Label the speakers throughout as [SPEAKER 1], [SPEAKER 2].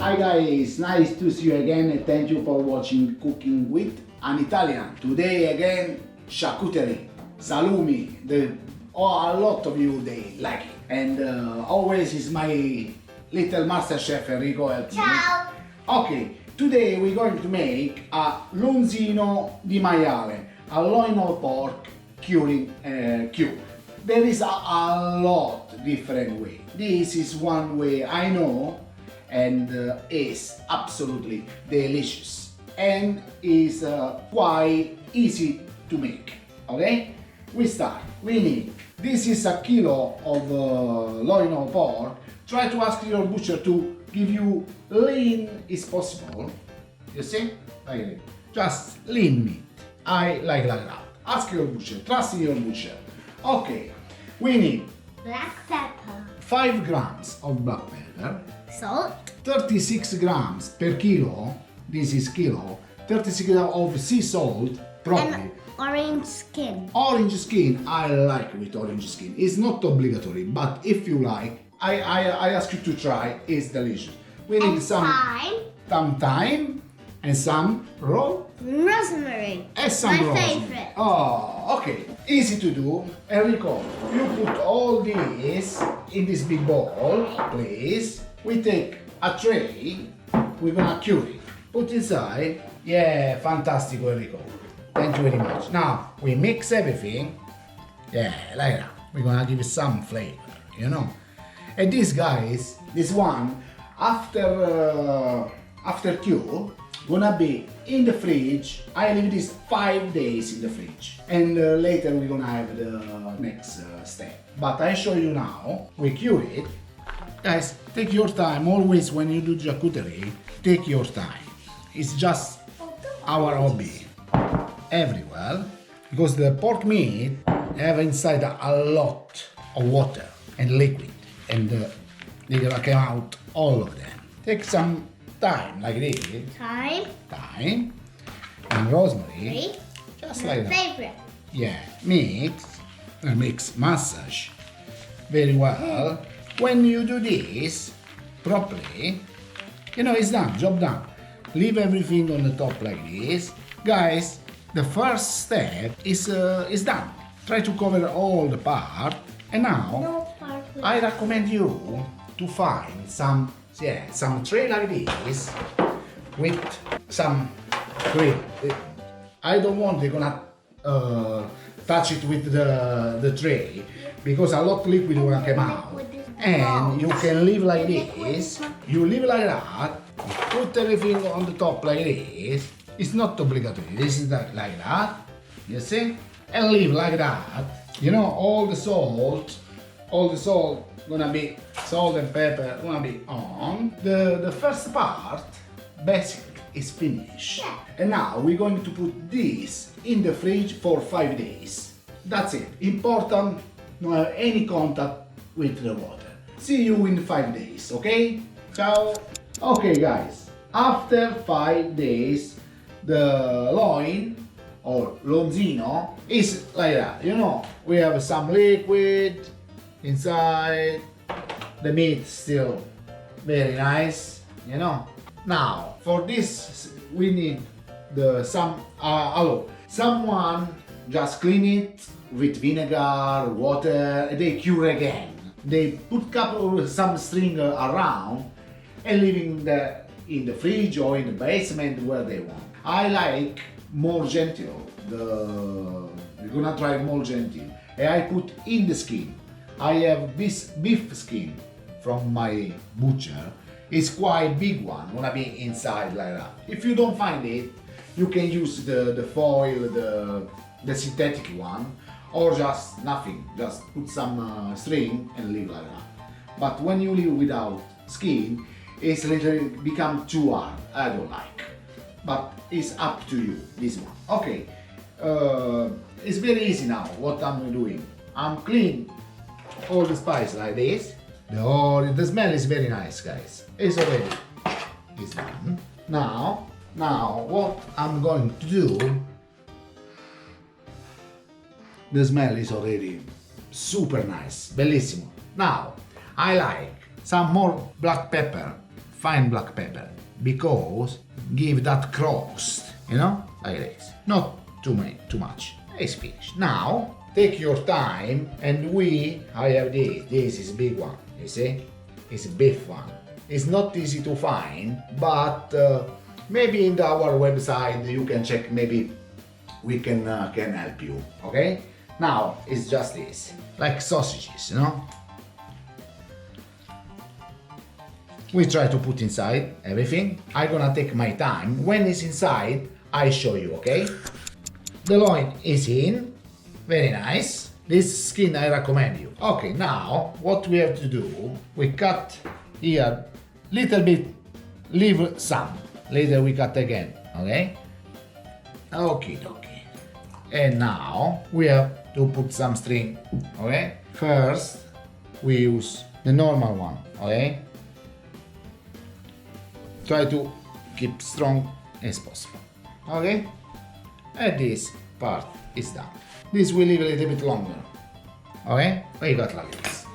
[SPEAKER 1] Hi guys, nice to see you again and thank you for watching Cooking with an Italian. Today again, charcuterie, salumi, a lot of you they like it. And always is my little master chef Enrico helping me.
[SPEAKER 2] Ciao!
[SPEAKER 1] Okay, today we're going to make a Lonzino di maiale, a loin of pork curing cube. There is a lot different way. This is one way I know and is absolutely delicious and is quite easy to make. Okay, we start. We need, this is a kilo of loin of pork. Try to ask your butcher to give you lean is possible. You see, like that. Just lean meat. I like that. Ask your butcher. Trust in your butcher. Okay, we need
[SPEAKER 2] Black pepper,
[SPEAKER 1] 5 grams of black pepper,
[SPEAKER 2] salt,
[SPEAKER 1] 36 grams per kilo, this is kilo, 36 grams of sea salt, properly.
[SPEAKER 2] and orange skin.
[SPEAKER 1] Orange skin, I like with orange skin. It's not obligatory, but if you like, I ask you to try, it's delicious. We need
[SPEAKER 2] And
[SPEAKER 1] some thyme and some
[SPEAKER 2] rosemary.
[SPEAKER 1] and some
[SPEAKER 2] My
[SPEAKER 1] rosemary.
[SPEAKER 2] favorite.
[SPEAKER 1] Oh, okay. Easy to do. Enrico, you put all this in this big bowl, please. We take a tray. We're gonna cure it. Put inside. Yeah, fantastic, Enrico. Thank you very much. Now we mix everything. Yeah, like that. We're gonna give it some flavor, you know. And this guys, this one, after cure, gonna be in the fridge. I leave this 5 days in the fridge, and later we're gonna have the next step. But I show you now. We cure it, guys. Take your time. Always when you do charcuterie, take your time. It's just our hobby. Everywhere, because the pork meat have inside a lot of water and liquid, and they're gonna come out all of them. Take some time like this. Thyme and rosemary, just
[SPEAKER 2] My
[SPEAKER 1] like that.
[SPEAKER 2] favorite.
[SPEAKER 1] Yeah, mix massage very well. When you do this properly, you know it's done, job done. Leave everything on the top like this, guys. The first step is done. Try to cover all the part, and now
[SPEAKER 2] No part with
[SPEAKER 1] I recommend you to find some tray like this with some cream. I don't want they're gonna touch it with the tray because a lot of liquid will come out. And you can leave like this. You leave like that. Put everything on the top like this. It's not obligatory. This is like that. You see? And leave like that. You know, all the salt gonna be, salt and pepper gonna be on. The first part basically is finished. And now we're going to put this in the fridge for 5 days. That's it. Important, no have any contact with the water. See you in 5 days, okay? Ciao! Okay guys, after 5 days, the loin or lonzino is like that. You know, we have some liquid inside. The meat still very nice, you know. Now for this we need someone just clean it with vinegar, water, and they cure again. They put some string around and leaving in the fridge or in the basement where they want. I like more gentle. We're gonna try more gentle. And I put in the skin. I have this beef skin from my butcher. It's quite big one, gonna be inside like that. If you don't find it, you can use the foil, the synthetic one, or just nothing. Just put some string and leave like that. But when you leave without skin, it's literally become too hard. I don't like. But it's up to you, this one. Okay, it's very easy now what I'm doing. I'm clean all the spice like this. The smell is very nice, guys. It's already done. Now what I'm going to do, the smell is already super nice, bellissimo. Now I like some more black pepper, fine black pepper because give that crust, you know, like this. Not too much. It's finished. Now take your time and I have this. This is a big one. You see, it's a beef one. It's not easy to find, but maybe in our website you can check. Maybe we can help you. Okay. Now it's just this, like sausages, you know. We try to put inside everything. I'm gonna take my time. When it's inside, I show you, okay? The loin is in, very nice. This skin I recommend you. Okay, now what we have to do, we cut here little bit, leave some. Later we cut again, okay? Okay. And now we have to put some string, okay? First, we use the normal one, okay? Try to keep strong as possible, okay? And this part is done. This will leave a little bit longer, okay? We got like this.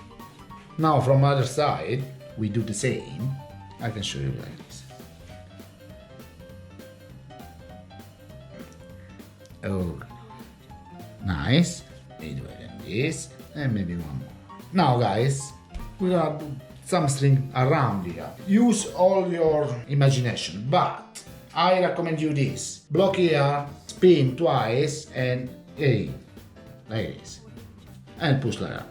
[SPEAKER 1] Now from other side, we do the same. I can show you like this. Oh, nice. We do it like this, and maybe one more. Now guys, we're gonna do some string around here. Use all your imagination, but I recommend you this. Block here, spin twice, and like this. And push like that.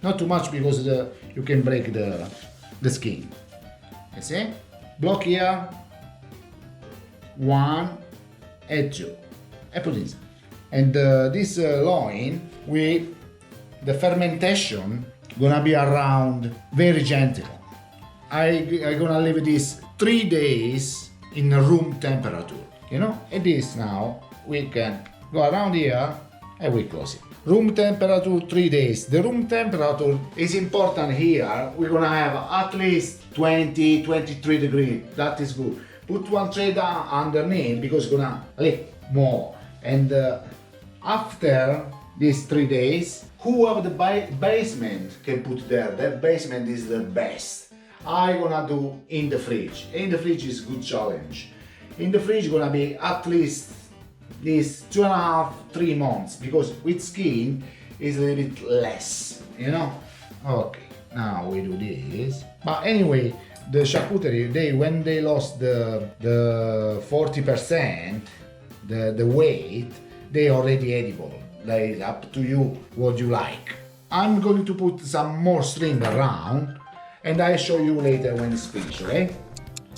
[SPEAKER 1] Not too much because you can break the skin. You see? Block here, 1 and 2. And put this. And this loin, the fermentation gonna be around very gentle. I gonna leave this 3 days in room temperature, you know. And this now we can go around here and we close it. Room temperature 3 days. The room temperature is important here. We're gonna have at least 20-23 degrees. That is good. Put one tray down underneath because it's gonna leak more. And after these 3 days, whoever the basement can put there. That basement is the best. I'm gonna do in the fridge. In the fridge is good challenge. In the fridge gonna be at least this 2.5-3 months because with skin is a little bit less, you know. Okay, now we do this. But anyway, the charcuterie, when they lost the 40%, the weight, they already edible. Like up to you what you like. I'm going to put some more string around and I'll show you later when it's finished, okay?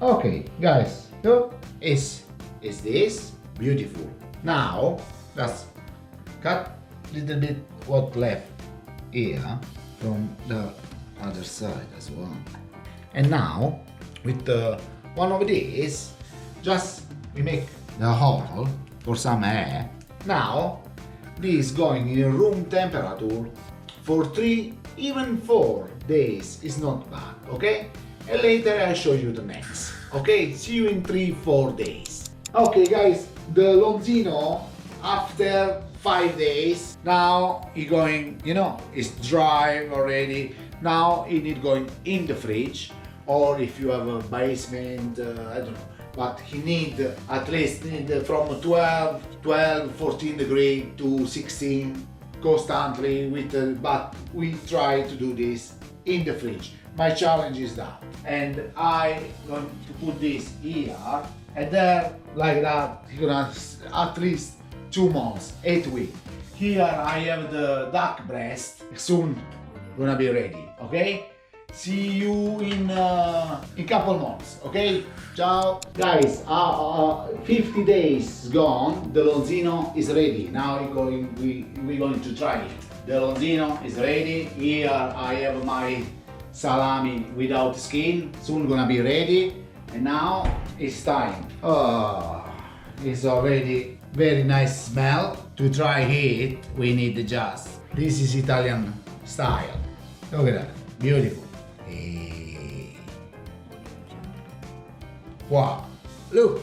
[SPEAKER 1] Okay, guys, so is this beautiful. Now just cut a little bit what left here from the other side as well. And now with one of these, just we make the hole for some air. Now this going in room temperature for 3, even 4 days is not bad, okay? And later I'll show you the next. Okay, see you in 3-4 days. Okay guys, the Lonzino after 5 days, now he going, you know, it's dry already. Now he need going in the fridge, or if you have a basement, I don't know. But he need at least from 14 degrees to 16 constantly but we try to do this in the fridge. My challenge is that. And I going to put this here and there like that. You're gonna at least 2 months, 8 weeks. Here I have the duck breast, soon gonna be ready, okay? See you in couple months, okay? Ciao, guys. 50 days gone. The Lonzino is ready. Now we're going to try it. The Lonzino is ready. Here I have my salami without skin. Soon gonna be ready. And now it's time. It's already very nice smell. To try it, we need just. This is Italian style. Look at that, beautiful. Wow, look,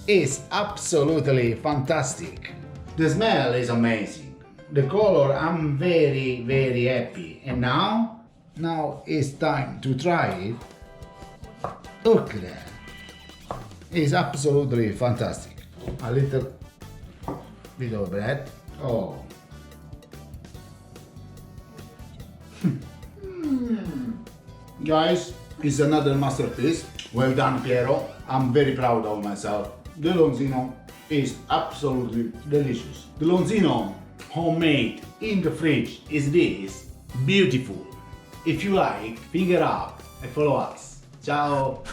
[SPEAKER 1] it's absolutely fantastic. The smell is amazing. The color, I'm very happy. And now it's time to try it Look at that. It's absolutely fantastic. A little bit of bread. Oh. Guys, it's another masterpiece. Well done, Piero. I'm very proud of myself. The Lonzino is absolutely delicious. The Lonzino homemade in the fridge is this beautiful. If you like, figure out and follow us. Ciao.